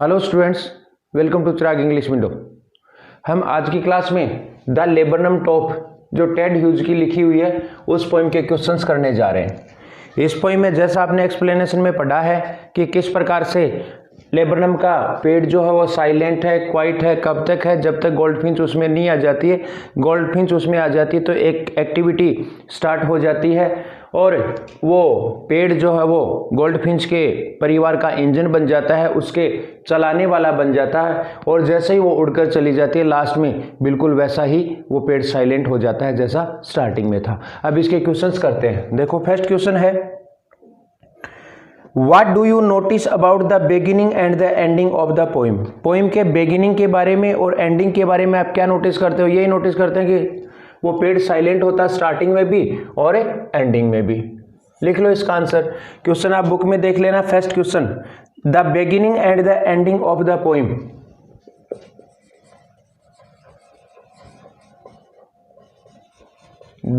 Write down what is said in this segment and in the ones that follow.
Hello students, welcome to Chirag English window. हम आज की क्लास में द लेबरनम टॉप जो टेड ह्यूज की लिखी हुई है उस पोइम के क्वेश्चंस करने जा रहे हैं। इस पोइम में जैसा आपने एक्सप्लेनेशन में पढ़ा है कि किस प्रकार से लेबरनम का पेड़ जो है वो साइलेंट है, क्वाइट है, कब तक है, जब तक गोल्डफिंच उसमें नहीं आ जाती है। गोल्डफिंच उसमें आ जाती है तो एक एक्टिविटी स्टार्ट हो जाती है और वो पेड़ जो है वो गोल्डफिंच के परिवार का इंजन बन जाता है, उसके चलाने वाला बन जाता है और जैसे ही वो उड़कर चली जाती है लास्ट में बिल्कुल वैसा ही वो पेड़ साइलेंट हो जाता है जैसा स्टार्टिंग में था। अब इसके क्वेश्चंस करते हैं। देखो, फर्स्ट क्वेश्चन है, What do you notice about the beginning and the ending of the poem? Poem के beginning के बारे में और ending के बारे में आप क्या नोटिस करते हो? यही नोटिस करते हैं कि वो पेड़ साइलेंट होता है स्टार्टिंग में भी और एंडिंग में भी। लिख लो इसका आंसर। क्वेश्चन आप बुक में देख लेना। First question, the beginning and the ending of the poem.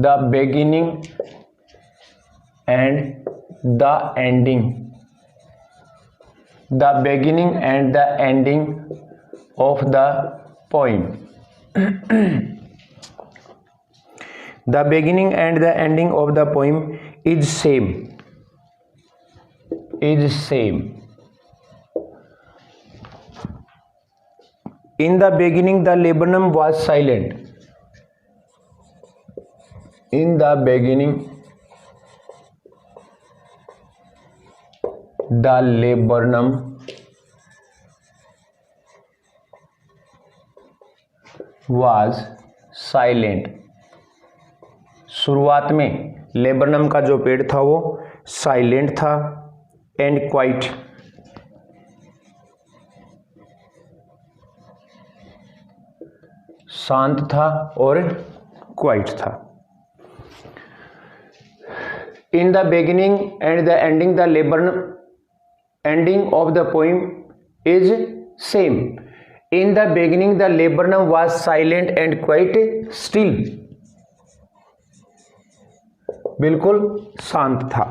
The beginning and the ending, the beginning and the ending of the poem. The beginning and the ending of the poem is same. In the beginning the laburnum was silent. In the beginning the laburnum was silent. शुरुआत में laburnum का जो पेड़ था वो silent था and quite, शांत था और क्वाइट था। In the beginning and the ending the laburnum ending of the poem is same. In the beginning the laburnum was silent and quite still. बिल्कुल शांत था।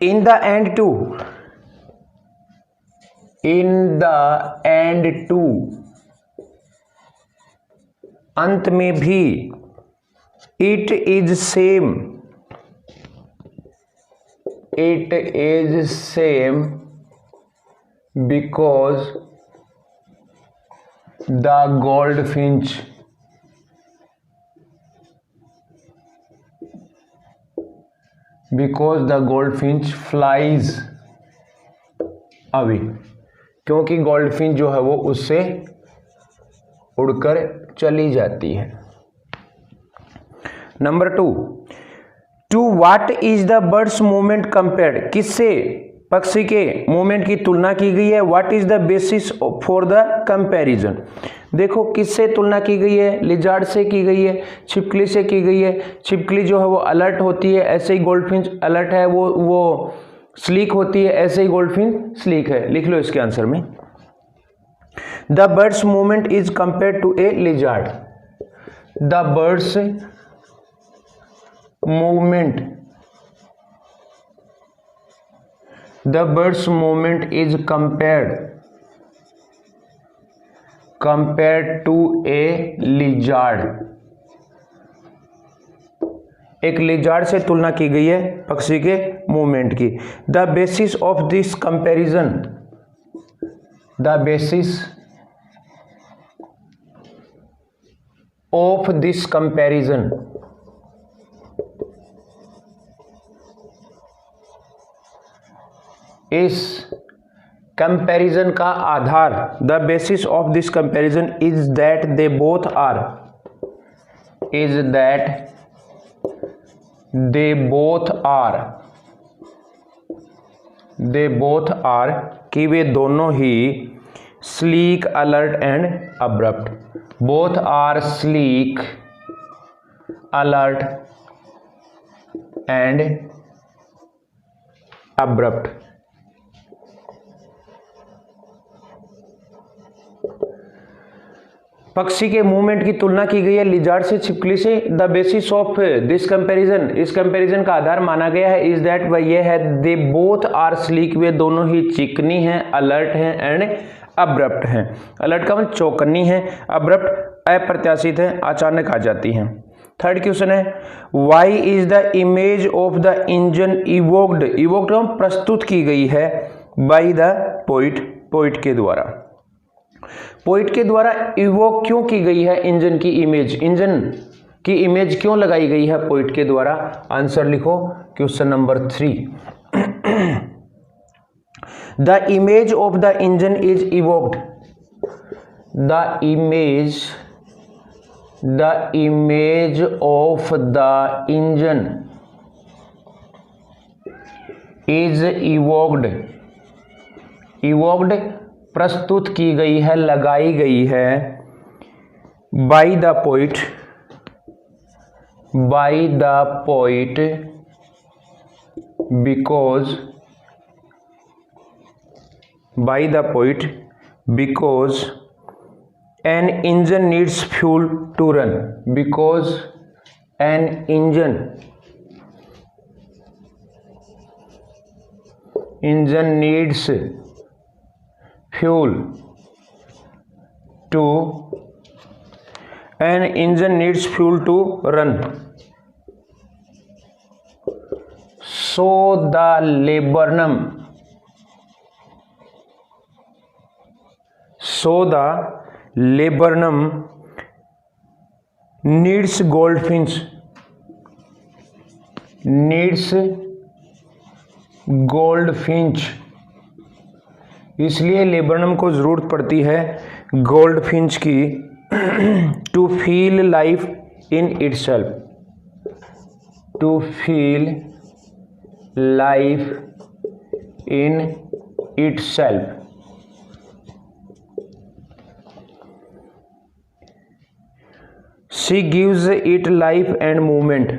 In the end too. In the end too. अंत में भी It is same. It is same because the goldfinch flies away. क्योंकि goldfinch जो है वो उससे उड़कर चली जाती है। Number two what is the bird's movement compared? किससे पक्षी के मूवमेंट की तुलना की गई है? What is the basis for the comparison? देखो, किससे तुलना की गई है? लिजार्ड से की गई है, छिपकली से की गई है। छिपकली जो है वो अलर्ट होती है, ऐसे ही गोल्डफिंच अलर्ट है, वो स्लीक होती है, ऐसे ही गोल्डफिंच स्लीक है। लिख लो इसके आंसर में, the bird's movement is compared to a lizard. The bird's movement is compared to a lizard. एक लिजार्ड से तुलना की गई है पक्षी के मूवमेंट की। The basis of this comparison, the basis of this comparison इस कंपैरिजन का आधार, the basis of this comparison is that they both are, कि वे दोनों ही sleek, alert and abrupt. Both are sleek, alert and abrupt. पक्षी के movement की तुलना की गई है लिजार्ड से, छिपकली से। The basis of this comparison, इस कंपैरिजन का आधार माना गया है इज दैट वह ये है दे बोथ आर स्लीक, वे दोनों ही चिकनी हैं, अलर्ट हैं एंड अब्रप्ट हैं। अलर्ट का मतलब चौकन्नी है, अब्रप्ट अप्रत्याशित है, अचानक आ जाती हैं। थर्ड क्वेश्चन है why is the image of the engine evoked, evoked प्रस्तुत की गई है बाई द पोइट, पोइट के द्वारा। पोइट के द्वारा इवोक क्यों की गई है इंजन की इमेज, इंजन की इमेज क्यों लगाई गई है पोइट के द्वारा? आंसर लिखो question number 3। The image of the engine is evoked, the image of the engine is evoked, evoked प्रस्तुत की गई है, लगाई गई है by the poet, by the poet because, by the poet because an engine needs fuel to run, because an engine needs fuel to, an engine needs fuel to run, so the laburnum, needs goldfinch, इसलिए laburnum को जरूरत पड़ती है goldfinch की to feel life in itself, to feel life in itself. She gives it life and movement,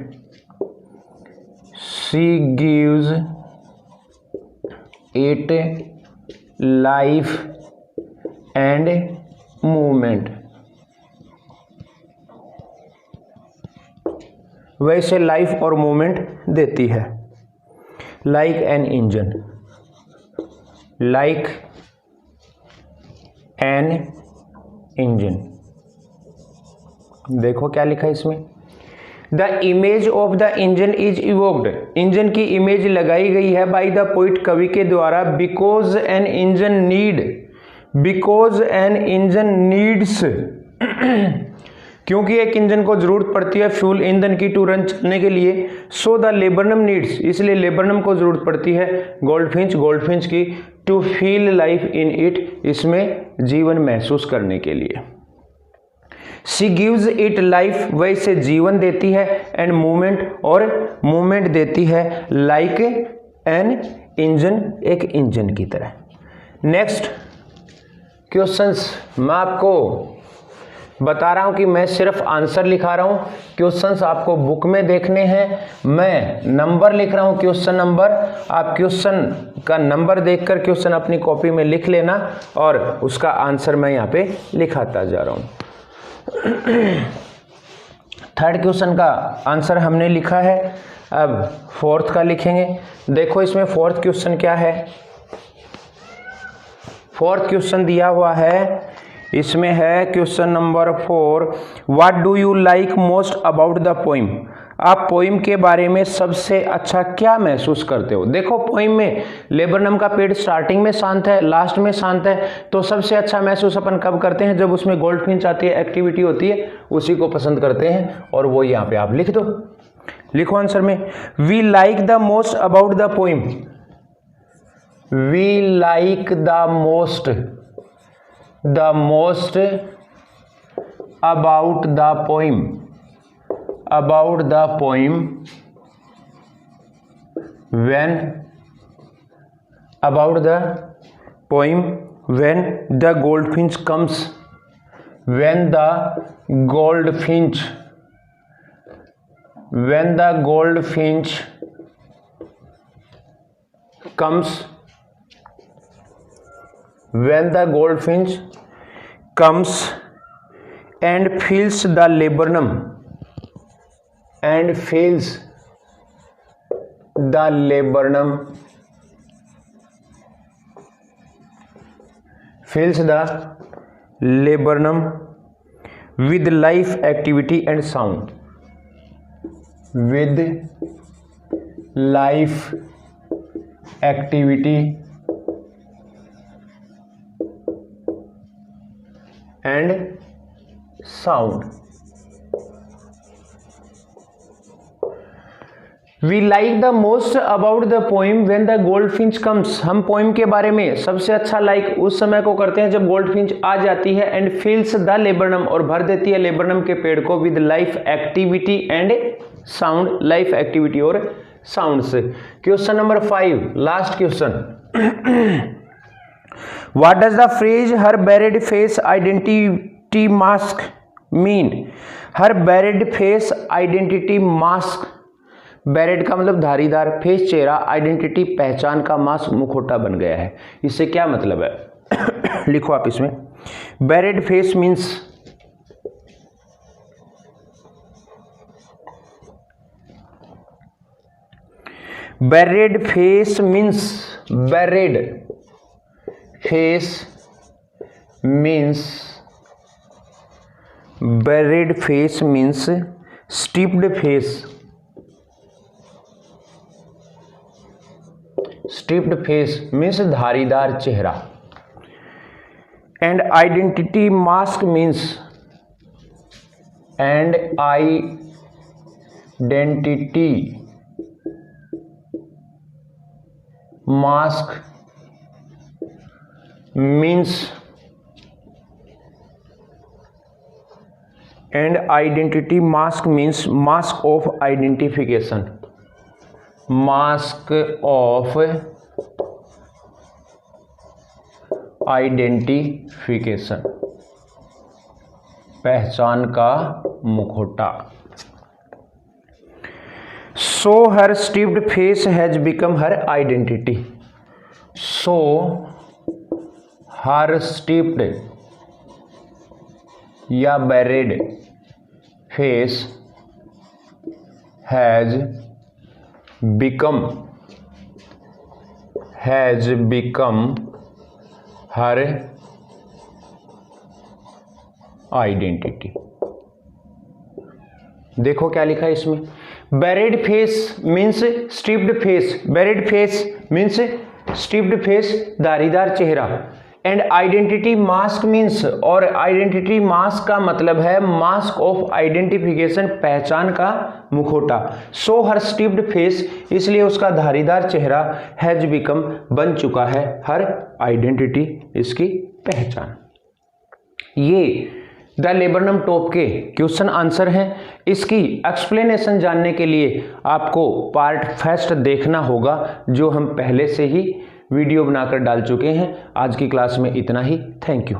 she gives it life and movement, वैसे life और movement देती है। Like an engine, like an engine, देखो क्या लिखा है इसमें, the image of the engine is evoked, engine की इमेज लगाई गई है बाई द पोइट कवि के द्वारा, because an engine need, because an engine needs, क्योंकि एक इंजन को जरूरत पड़ती है फ्यूल ईंधन की टू रन चलने के लिए, सो द लेबरनम नीड्स, इसलिए लेबरनम को जरूरत पड़ती है गोल्डफिंच, गोल्डफिंच की to feel life in it, इसमें जीवन महसूस करने के लिए। शी गिव्स इट लाइफ, वह इसे जीवन देती है, एंड मूवमेंट, और मूवमेंट देती है, लाइक एन इंजन, एक इंजन की तरह। नेक्स्ट क्वेश्चंस, मैं आपको बता रहा हूं कि मैं सिर्फ आंसर लिखा रहा हूं, क्वेश्चंस आपको बुक में देखने हैं, मैं नंबर लिख रहा हूं, क्वेश्चन नंबर, आप क्वेश्चन का नंबर देखकर क्वेश्चन अपनी कॉपी में लिख लेना और उसका आंसर मैं यहाँ पे लिखाता जा रहा हूं। थर्ड क्वेश्चन का आंसर हमने लिखा है, अब फोर्थ का लिखेंगे। देखो इसमें फोर्थ क्वेश्चन क्या है, फोर्थ क्वेश्चन दिया हुआ है, इसमें है question number 4, what do you like most about the poem, आप पोइम के बारे में सबसे अच्छा क्या महसूस करते हो। देखो पोइम में लेबरनम का पेड़ स्टार्टिंग में शांत है, लास्ट में शांत है, तो सबसे अच्छा महसूस अपन कब करते हैं, जब उसमें गोल्डफिंच आती है, एक्टिविटी होती है, उसी को पसंद करते हैं, और वो यहाँ पे आप लिख दो, लिखो आंसर में, we like the most about the poem, we like the most about the poem, about the poem when, about the poem when the goldfinch comes, when the goldfinch, when the goldfinch comes, when the goldfinch comes and फिल्स the laburnum and फिल्स the laburnum fills the laburnum with life activity and sound, with life activity and sound. We like the most about the poem when the goldfinch comes. हम poem के बारे में सबसे अच्छा like उस समय को करते हैं जब गोल्डफिंच आ जाती है एंड फिल्स द लेबरनम और भर देती है लेबरनम के पेड़ को with life activity and sound, life activity और साउंड से। Question number 5, last question. What does the phrase her buried face identity mask mean? Her buried face identity mask, buried का मतलब धारीदार, फेस चेहरा, आइडेंटिटी पहचान का, मास्क मुखौटा बन गया है। इससे क्या मतलब है? लिखो आप इसमें। Barred face means barred face means barred face means barred face means striped face, striped face means धारीदार चेहरा, and identity mask means and identity mask means and identity mask means mask of identification, mask of identification, पहचान का मुखौटा। So her striped face has become her identity, so her striped या barred face has become her identity। देखो क्या लिखा है इसमें, barred face means striped face, barred face means striped face धारीदार चेहरा, एंड आइडेंटिटी मास्क मीन्स, और identity mask का मतलब है मास्क ऑफ आइडेंटिफिकेशन, पहचान का मुखौटा। सो हर स्टिप्ड फेस, इसलिए उसका धारीदार चेहरा, हैज बिकम बन चुका है हर आइडेंटिटी, इसकी पहचान। ये द लेबरनम टॉप के क्वेश्चन आंसर हैं। इसकी एक्सप्लेनेशन जानने के लिए आपको पार्ट फर्स्ट देखना होगा, जो हम पहले से ही वीडियो बनाकर डाल चुके हैं। आज की क्लास में इतना ही। Thank you.